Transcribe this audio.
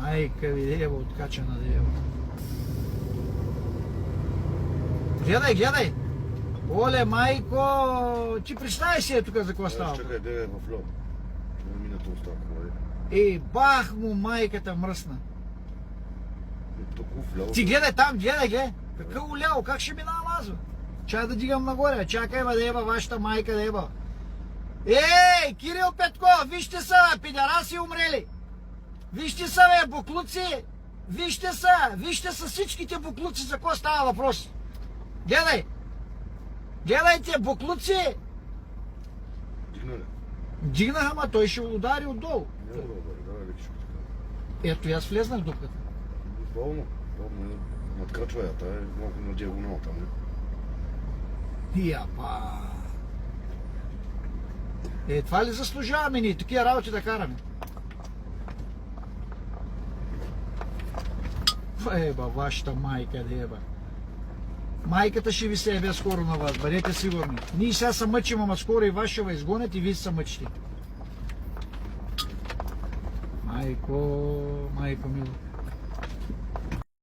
Майка ви дева, откачана дева. Гледай, гледай! Оле, майко, ти представяш си тук за какво става? Чакай, де е в лед. Не минато оставка, Бах му майката мръсна. Толкова вляво. Ти гледай там, гледай. Какъв уляво, как ще минавам аз? Чай да дигам нагоре. Чакай, да еба, вашата майка да еба. Кирил Петков, вижте са, пидераси умрели. Вижте са, буклуци. Вижте са всичките буклуци, за какво става въпрос. Гледай. Гледайте, буклуци. Дигна ли? Дигнах, ама той ще удари отдолу. Няма да удари, давай леки ще Ето и аз влезнах в дупката. Бавно. Надкрачва я, тая е малко на диагонал там. Япа. Това ли заслужаваме ние? Такива работи да караме. Вашата майка да еба. Майката ще ви се ебе скоро на вас, бъдете сигурни. Ние сега се мъчим, ама скоро и вас ще ви изгонят и вие се мъчите. Майко мило.